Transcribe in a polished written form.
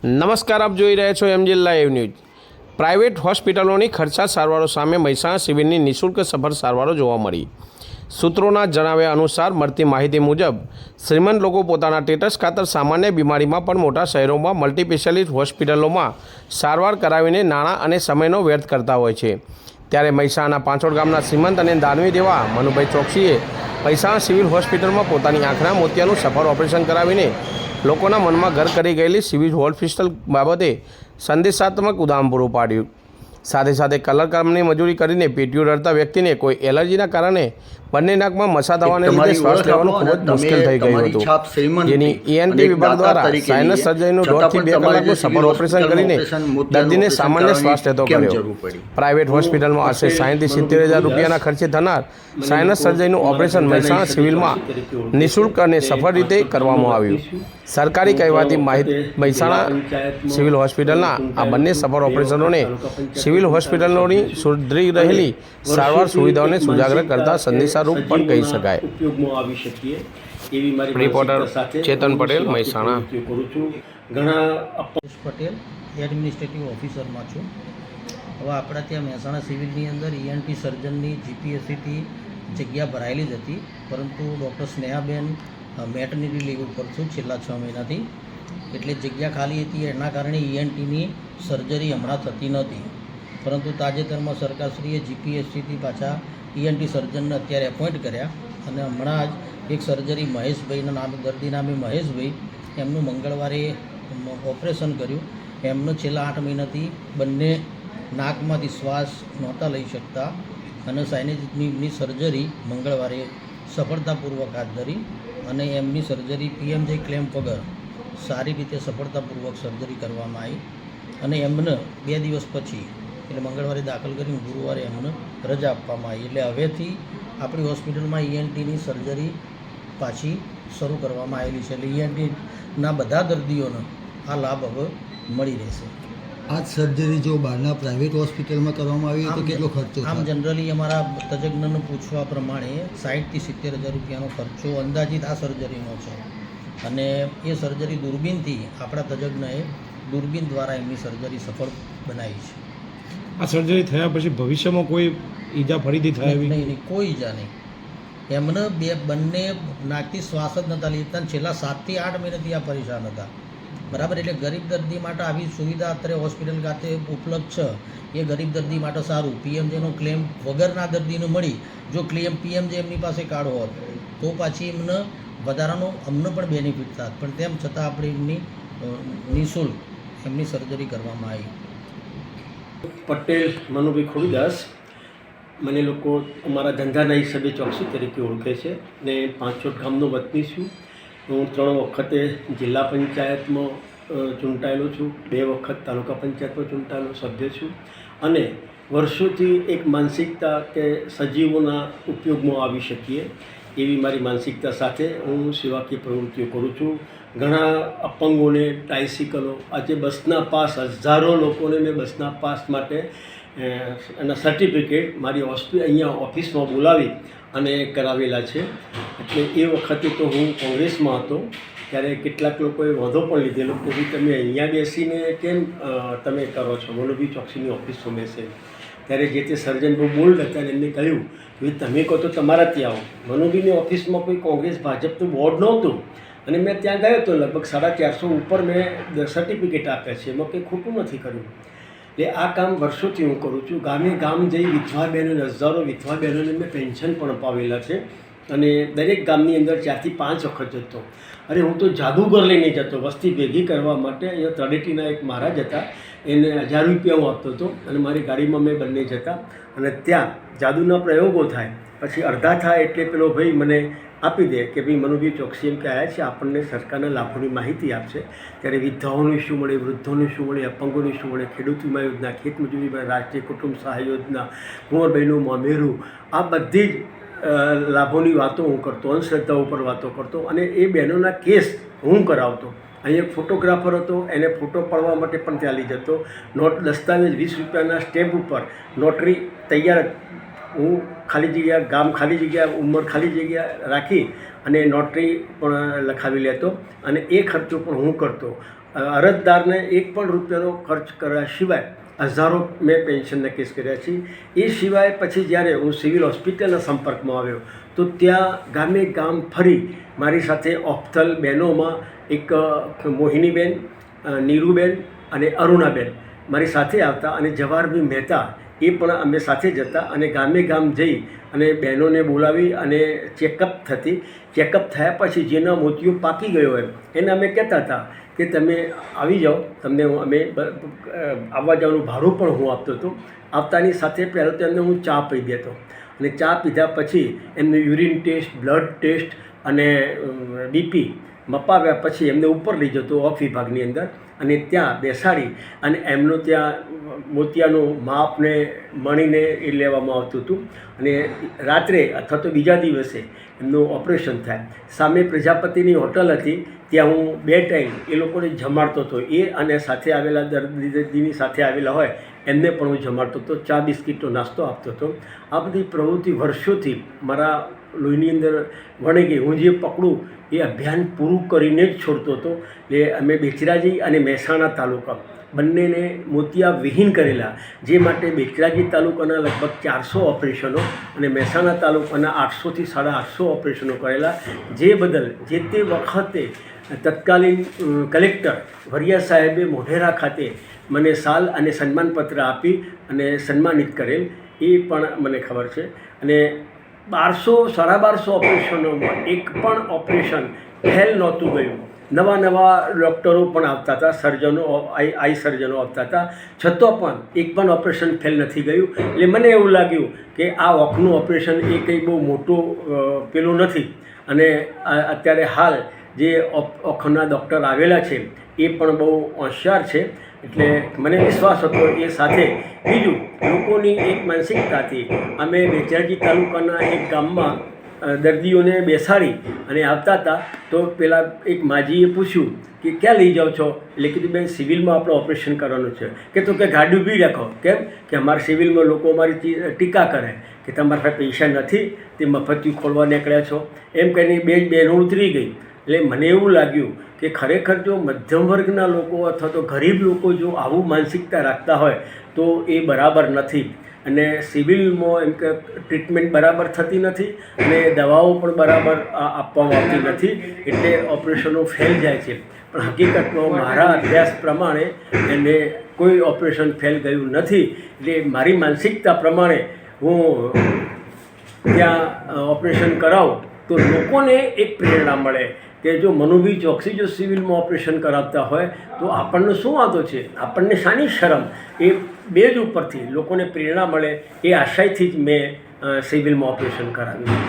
નમસ્કાર, આપ જોઈ રહ્યા છો એમજી લાઈવ ન્યૂઝ। પ્રાઇવેટ હોસ્પિટલોની ખર્ચાળ સારવારો સામે મહેસાણા સિવિલની નિઃશુલ્ક સફળ સારવારો જોવા મળી। સૂત્રોના જણાવ્યા અનુસાર મળતી માહિતી મુજબ શ્રીમંત લોકો પોતાના ટેટસ ખાતર સામાન્ય બીમારીમાં પણ મોટા શહેરોમાં મલ્ટી સ્પેશિયાલિસ્ટ હોસ્પિટલોમાં સારવાર કરાવીને નાણાં અને સમયનો વ્યર્થ કરતા હોય છે। ત્યારે મહેસાણાના પાંચોડ ગામના શ્રીમંત અને દાનવી દેવા મનુભાઈ ચોકસીએ મહેસાણા સિવિલ હોસ્પિટલમાં પોતાની આંખના મોતિયાનું સફળ ઓપરેશન કરાવીને લોકોના મનમાં ઘર કરી ગયેલી સિવિલ હોસ્પિટલ બાબતે સંદેશાત્મક ઉદાહરણ પૂરું પાડ્યું। સાથે સાથે કલર કામની મજૂરી કરીને પેટીઓ રડતા વ્યક્તિને કોઈ એલર્જીના કારણે બંને નાકમાં મસા થવાને લીધે શ્વાસ લેવાનું ખૂબ જ મુશ્કેલ થઈ ગયું હતું, જેની ENT વિભાગ દ્વારા સાઇનસ સર્જરીનું 1.5 થી 2 કલાકનું સફળ ઓપરેશન કરીને દર્દીને સામાન્ય શ્વાસ લેતો કર્યો। પ્રાઇવેટ હોસ્પિટલમાં આશરે 60 થી 70,000 રૂપિયાના ખર્ચે થનાર સાઇનસ સર્જરીનું ઓપરેશન મહેસાણા સિવિલમાં નિઃશુલ્ક અને સફળ રીતે કરવામાં આવ્યું। સરકારી કહેવાતી મહેસાણા સિવિલ હોસ્પિટલના આ બંને સફળ ઓપરેશનોને સિવિલ હોસ્પિટલોની સુધરી રહેલી સારવાર સુવિધાઓને ઉજાગર કરતા સંદેશારૂપ પણ કહી શકાય। રિપોર્ટર ચેતન પટેલ, મહેસાણા। પટેલ એડમિનિસ્ટ્રેટિવ ઓફિસરમાં છું। હવે આપણા ત્યાં મહેસાણા સિવિલની અંદર ENT સર્જનની GPSCથી જગ્યા ભરાયેલી જ હતી, પરંતુ ડૉક્ટર સ્નેહાબેન મેટર્નિટી લીવ ઉપર છું છેલ્લા 6 મહિનાથી, એટલે જગ્યા ખાલી હતી। એના કારણે ENTની સર્જરી હમણાં થતી નહોતી, પરંતુ તાજેતરમાં સરકારશ્રીએ GPSCથી પાછા ENT સર્જનને અત્યારે એપોઇન્ટ કર્યા અને હમણાં જ એક સર્જરી મહેશભાઈના નામે, દર્દી નામે મહેશભાઈ, એમનું મંગળવારે ઓપરેશન કર્યું। એમનું છેલ્લા 8 મહિનાથી બંને નાકમાંથી શ્વાસ નહોતા લઈ શકતા અને સાઇનેજની સર્જરી મંગળવારે સફળતાપૂર્વક હાથ ધરી અને એમની સર્જરી PMJ ક્લેમ વગર સારી રીતે સફળતાપૂર્વક સર્જરી કરવામાં આવી અને એમને 2 દિવસ પછી એટલે મંગળવારે દાખલ કરીને ગુરુવારે એમને રજા આપવામાં આવી। એટલે હવેથી આપણી હોસ્પિટલમાં ENTની સર્જરી પાછી શરૂ કરવામાં આવેલી છે, એટલે ENTના બધા દર્દીઓને આ લાભ હવે મળી રહેશે। આ સર્જરી જો બહારના પ્રાઇવેટ હોસ્પિટલમાં કરવામાં આવી તો કેટલો ખર્ચો? આમ જનરલી અમારા તજજ્ઞને પૂછવા પ્રમાણે 60,000 થી 70,000 રૂપિયાનો ખર્ચો અંદાજિત આ સર્જરીનો છે અને એ સર્જરી દૂરબીનથી આપણા તજજ્ઞએ દૂરબીન દ્વારા એમની સર્જરી સફળ બનાવી છે। આ સર્જરી થયા પછી ભવિષ્યમાં કોઈ ઈજા ફરીથી થાય? નહીં, કોઈ ઈજા નહીં। એમને બંને નાકથી શ્વાસ જ નહોતા લેતા, છેલ્લા 7 થી 8 મહિનાથી આ પરેશાન હતા, બરાબર। એટલે ગરીબ દર્દી માટે આવી સુવિધા અત્યારે હોસ્પિટલ ખાતે ઉપલબ્ધ છે, એ ગરીબ દર્દી માટે સારું। PMJનો ક્લેમ વગરના દર્દીને મળી, જો ક્લેમ PMJ એમની પાસે કાર્ડ હોત તો પાછી એમને વધારાનો અમને પણ બેનિફિટ થાત, પણ તેમ છતાં આપણે એમની નિઃશુલ્ક એમની સર્જરી કરવામાં આવી। પટેલ મનુભાઈ ખોડીદાસ, મને લોકો અમારા ધંધાના હિસાબે ચોકસી તરીકે ઓળખે છે ને પાંચોડ ગામનો વતની છું। હું 3 વખતે જિલ્લા પંચાયતમાં ચૂંટાયેલો છું, 2 વખત તાલુકા પંચાયતમાં ચૂંટાયેલો સભ્ય છું અને વર્ષોથી એક માનસિકતા કે સજીવોના ઉપયોગમાં આવી શકીએ એવી મારી માનસિકતા સાથે હું સેવાકીય પ્રવૃત્તિઓ કરું છું। ઘણા અપંગોને ટ્રાયસિકલો, આજે બસના પાસ, હજારો લોકોને મેં બસના પાસ માટે એના સર્ટિફિકેટ મારી અહીંયા ઓફિસમાં બોલાવી અને કરાવેલા છે। એટલે એ વખતે તો હું કોંગ્રેસમાં હતો, ત્યારે કેટલાક લોકોએ વાંધો પણ લીધેલો કે ભાઈ તમે અહીંયા બેસીને કેમ તમે કરો છો, મનુભાઈ ચોકસીની ઓફિસમાં બેસે। ત્યારે જે તે સર્જન બહુ બોલ્ડ હતા અને એમને કહ્યું કે તમે કહો તો તમારા ત્યાં આવો। મનુભાઈની ઓફિસમાં કોઈ કોંગ્રેસ ભાજપનું બોર્ડ નહોતું અને મેં ત્યાં ગયો તો લગભગ 450 ઉપર મેં સર્ટિફિકેટ આપ્યા છે, એમાં કંઈ ખોટું નથી કર્યું। એટલે આ કામ વર્ષોથી હું કરું છું। ગામે ગામ જઈ વિધવા બહેનોને, હજારો વિધવા બહેનોને મેં પેન્શન પણ અપાવેલા છે અને દરેક ગામની અંદર 4 થી 5 વખત જતો। અરે હું તો જાદુગર લઈને જતો વસ્તી ભેગી કરવા માટે। અહીંયા તળેટીના એક મહારાજ હતા, એને 1000 રૂપિયા હું આપતો હતો અને મારી ગાડીમાં મેં બંને જતા અને ત્યાં જાદુના પ્રયોગો થાય, પછી અડધા થાય એટલે પેલો ભાઈ મને આપી દે કે ભાઈ મનુભાઈ ચોકસી એમ કે આવ્યા છે, આપણને સરકારના લાભોની માહિતી આપશે। ત્યારે વિધવાઓને શું મળે, વૃદ્ધોને શું મળે, અપંગોને શું મળે, ખેડૂત વીમા યોજના, ખેતમજૂરી વીમા, રાષ્ટ્રીય કુટુંબ સહાય યોજના, કુંવરબાઈનું મામેરું, આ બધી જ લાભોની વાતો હું કરતો, અંધશ્રદ્ધા ઉપર વાતો કરતો અને એ બહેનોના કેસ હું કરાવતો। અહીં એક ફોટોગ્રાફર હતો, એને ફોટો પાડવા માટે પણ ત્યાં લઈ જતો। દસ્તાવેજ 20 રૂપિયાના સ્ટેમ્પ ઉપર નોટરી તૈયાર, હું ખાલી જગ્યા, ગામ ખાલી જગ્યા, ઉંમર ખાલી જગ્યા રાખી અને નોટરી પણ લખાવી લેતો અને એ ખર્ચો પણ હું કરતો। અરજદારને એક પણ રૂપિયાનો ખર્ચ કરવા સિવાય હજારો મેં પેન્શનના કેસ કર્યા છે. એ સિવાય પછી જ્યારે હું સિવિલ હોસ્પિટલના સંપર્કમાં આવ્યો તો ત્યાં ગામે ગામ ફરી મારી સાથે ઓફથલ બહેનોમાં એક મોહિનીબેન, નીરુબેન અને અરુણાબેન મારી સાથે આવતા, અને જવાહરભાઈ મહેતા એ પણ અમે સાથે જતા, અને ગામે ગામ જઈ અને બહેનોને બોલાવી અને ચેકઅપ થતી. ચેકઅપ થયા પછી જેના મોતિયો પાકી ગયો હોય એને અમે કહેતા હતા કે તમે આવી જાઓ, તમને અમે આવવા જવાનું ભાડું પણ હું આપતો હતો. આવતાની સાથે પહેલાં તો એમને હું ચા પી દેતો, અને ચા પીધા પછી એમનું યુરિન ટેસ્ટ, બ્લડ ટેસ્ટ અને બીપી મપાવ્યા પછી એમને ઉપર લઈ જતો ઓફ વિભાગની અંદર, અને ત્યાં બેસાડી અને એમનું ત્યાં મોતિયાનું માપને મણીને એ લેવામાં આવતું હતું, અને રાત્રે અથવા તો બીજા દિવસે એમનું ઓપરેશન થાય. સામે પ્રજાપતિની હોટલ હતી, ત્યાં હું 2 ટાઈમ એ લોકોને જમાડતો હતો. એ અને સાથે આવેલા દર્દીની સાથે આવેલા હોય એમને પણ હું જમાડતો હતો, ચા બિસ્કીટનો નાસ્તો આપતો હતો. આ બધી પ્રવૃત્તિ વર્ષોથી મારા લોહીની અંદર વણી ગઈ. હું જે પકડું એ અભિયાન પૂરું કરીને જ છોડતો હતો. એટલે અમે બેચરાજી અને મહેસાણા તાલુકા બંનેને મોતિયા વિહીન કરેલા, જે માટે બેચરાજી તાલુકાના લગભગ 400 ઓપરેશનો અને મહેસાણા તાલુકાના 800 થી 850 ઓપરેશનો કરેલા, જે બદલ જે તે વખતે તત્કાલીન કલેક્ટર વરિયા સાહેબે મોઢેરા ખાતે મને શાલ અને સન્માનપત્ર આપી અને સન્માનિત કરેલ, એ પણ મને ખબર છે. અને 1200-1250 ઓપરેશનોમાં એક પણ ઓપરેશન ફેલ નહોતું ગયું. નવા ડૉક્ટરો પણ આવતા હતા, સર્જનો, આઈ સર્જનો આવતા હતા, છતાં પણ એક પણ ઓપરેશન ફેલ નથી ગયું. એટલે મને એવું લાગ્યું કે આ ઓખનું ઓપરેશન એ કંઈ બહુ મોટું પેલું નથી. અને અત્યારે હાલ જે ઓખના ડૉક્ટર આવેલા છે એ પણ બહુ હોશિયાર છે. એટલે મને વિશ્વાસ હતો. એ સાથે બીજું લોકોની એક માનસિકતાથી અમે બેચરાજી તાલુકાના એક ગામમાં દર્દીઓને બેસાડી અને આવતા હતા, તો પેલા એક માજીએ પૂછ્યું કે ક્યાં લઈ જાઓ છો? એટલે કીધું બેન સિવિલમાં આપણે ઓપરેશન કરવાનું છે. કે તો કે ગાડી ઊભી રાખો. કેમ કે અમારા સિવિલમાં લોકો અમારી ટીકા કરે કે તમારા પાસે પૈસા નથી, તે મફતિયું ખોલવા નીકળ્યા છો, એમ કહીને 2 બહેનો ઉતરી ગઈ. એટલે મને એવું લાગ્યું કે ખરેખર જો મધ્યમ વર્ગના લોકો અથવા તો ગરીબ લોકો જો આવું માનસિકતા રાખતા હોય તો એ બરાબર નથી. અને સિવિલમાં એમ કે ટ્રીટમેન્ટ બરાબર થતી નથી અને દવાઓ પણ બરાબર આપવામાં આવતી નથી, એટલે ઓપરેશનો ફેલ જાય છે. પણ હકીકતમાં મારા અભ્યાસ પ્રમાણે એને કોઈ ઓપરેશન ફેલ ગયું નથી. એટલે મારી માનસિકતા પ્રમાણે હું ત્યાં ઓપરેશન કરાવું તો લોકોને એક પ્રેરણા મળે કે જો મનુભાઈ ચોકસી જો સિવિલમાં ઓપરેશન કરાવતા હોય તો આપણને શું વાંધો છે, આપણને શાની શરમ? એ બેઝ ઉપરથી લોકોને પ્રેરણા મળે એ આશયથી જ મેં સિવિલમાં ઓપરેશન કરાવ્યું.